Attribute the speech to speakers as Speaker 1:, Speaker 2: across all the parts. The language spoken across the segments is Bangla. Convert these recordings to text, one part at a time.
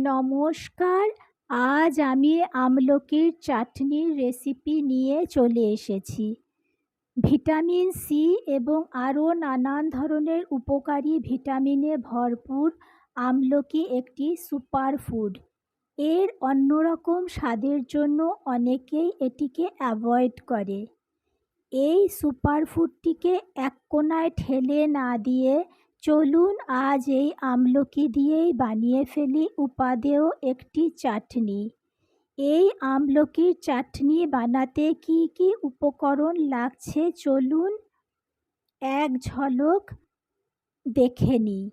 Speaker 1: নমস্কার। আজ আমি আমলকির চাটনির রেসিপি নিয়ে চলে এসেছি। ভিটামিন সি এবং আরও নানান ধরনের উপকারী ভিটামিনে ভরপুর আমলকি একটি সুপারফুড। এর অন্যরকম স্বাদের জন্য অনেকেই এটিকে অ্যাভয়েড করে। এই সুপারফুডটিকে এক কোণায় ঠেলে না দিয়ে চলুন আজ এই আমলকি দিয়েই বানিয়ে ফেলি উপাদেয় একটি চাটনি। এই আমলকির চাটনি বানাতে কি কি উপকরণ লাগছে চলুন এক ঝলক দেখে নিই।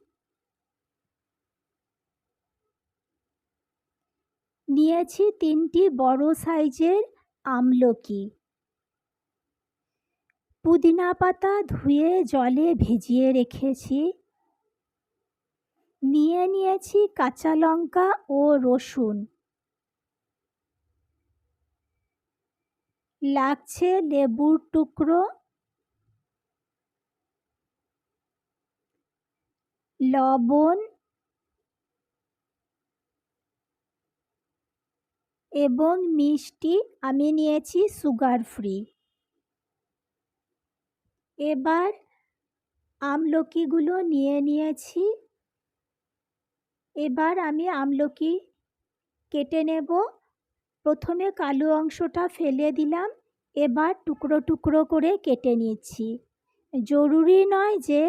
Speaker 1: নিয়েছি 3টি বড় সাইজের আমলকি। পুদিনা পাতা ধুয়ে জলে ভিজিয়ে রেখেছি। নিয়েছি কাঁচা লঙ্কা ও রসুন। লাগছে লেবুর টুকরো, লবণ এবং মিষ্টি আমি নিয়েছি সুগার ফ্রি। এবার আমলকিগুলো নিয়েছি। এবার আমি আমলকি কেটে নেব। প্রথমে কালো অংশটা ফেলে দিলাম। এবার টুকরো টুকরো করে কেটে নিচ্ছি। জরুরি নয় যে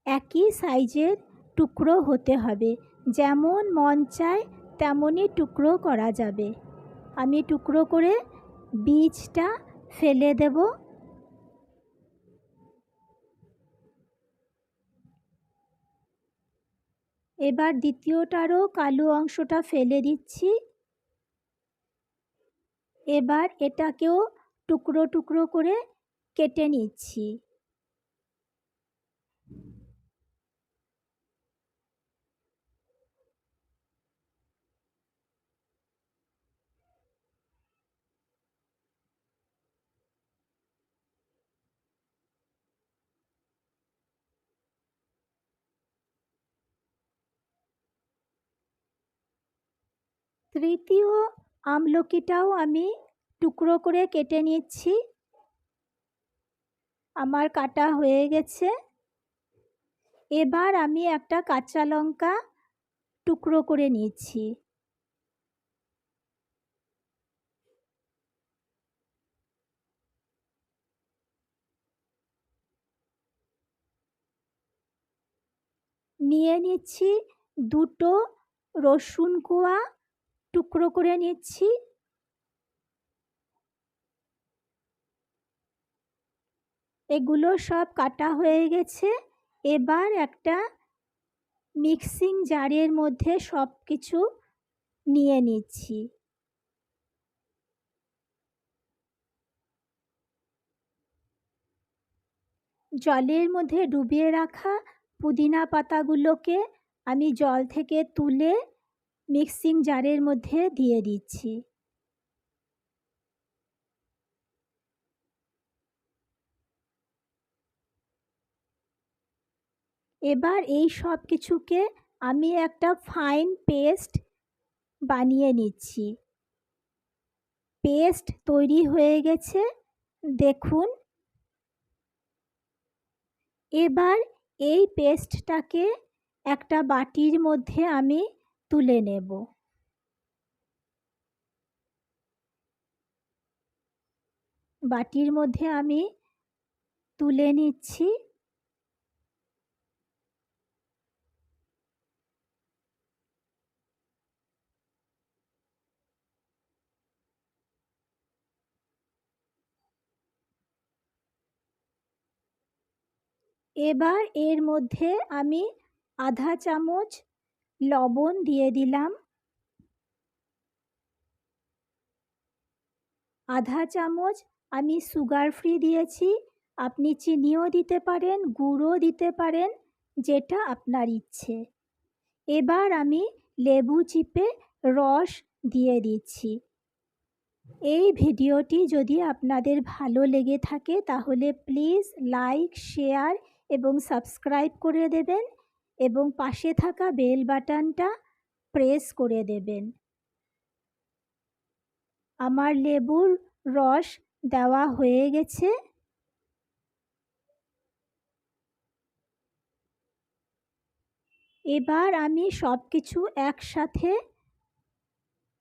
Speaker 1: একই সাইজের টুকরো হতে হবে, যেমন মন চায় তেমনই টুকরো করা যাবে। আমি টুকরো করে বীজটা ফেলে দেব। এবার দ্বিতীয়টারও কালো অংশটা ফেলে দিচ্ছি। এবার এটাকেও টুকরো টুকরো করে কেটে নিচ্ছি। তৃতীয় আমলকিটাও আমি টুকরো করে কেটে নিচ্ছি। আমার কাটা হয়ে গেছে। এবার আমি একটা কাঁচা লঙ্কা টুকরো করে নিচ্ছি। নিচ্ছি দুটো রসুন কোয়া টুকরো করে নিচ্ছি। এগুলো সব কাটা হয়ে গেছে। এবার একটা মিক্সিং জারের মধ্যে সব কিছু নিয়ে নিচ্ছি। জলের মধ্যে ডুবিয়ে রাখা পুদিনা পাতাগুলোকে আমি জল থেকে তুলে মিক্সিং জারের মধ্যে দিয়ে দিচ্ছি। এবার এই সব কিছুকে আমি একটা ফাইন পেস্ট বানিয়ে নিচ্ছি। পেস্ট তৈরি হয়ে গেছে, দেখুন। এবার এই পেস্টটাকে একটা বাটির মধ্যে আমি তুলে নেব। বাটির মধ্যে আমি তুলে নিচ্ছি। এবার এর মধ্যে আমি আধা চামচ লবণ দিয়ে দিলাম। আধা চামচ আমি সুগার ফ্রি দিয়েছি। আপনি চিনিও দিতে পারেন, গুড়ও দিতে পারেন, যেটা আপনার ইচ্ছে। এবার আমি লেবু চিপে রস দিয়ে দিচ্ছি। এই ভিডিওটি যদি আপনাদের ভালো লেগে থাকে তাহলে প্লিজ লাইক, শেয়ার এবং সাবস্ক্রাইব করে দেবেন এবং পাশে থাকা বেল বাটনটা প্রেস করে দেবেন। আমার লেবুর রস দেওয়া হয়ে গেছে। এবার আমি সব কিছু একসাথে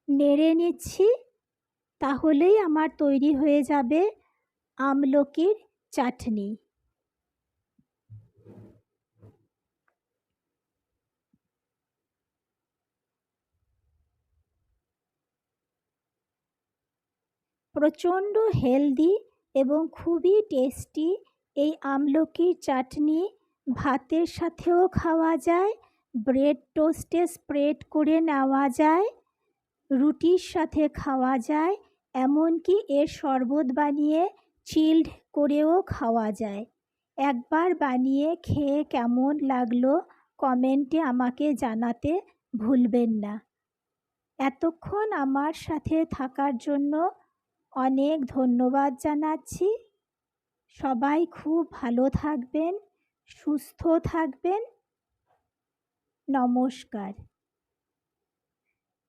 Speaker 1: নেড়ে নিচ্ছি, তাহলেই আমার তৈরি হয়ে যাবে আমলকির চাটনি। প্রচণ্ড হেলদি এবং খুবই টেস্টি এই আমলকির চাটনি ভাতের সাথেও খাওয়া যায়, ব্রেড টোস্টে স্প্রেড করে নেওয়া যায়, রুটির সাথে খাওয়া যায়, এমনকি এর শরবত বানিয়ে চিল্ড করেও খাওয়া যায়। একবার বানিয়ে খেয়ে কেমন লাগলো কমেন্টে আমাকে জানাতে ভুলবেন না। এতক্ষণ আমার সাথে থাকার জন্য অনেক ধন্যবাদ জানাচ্ছি। সবাই খুব ভালো থাকবেন, সুস্থ থাকবেন। নমস্কার।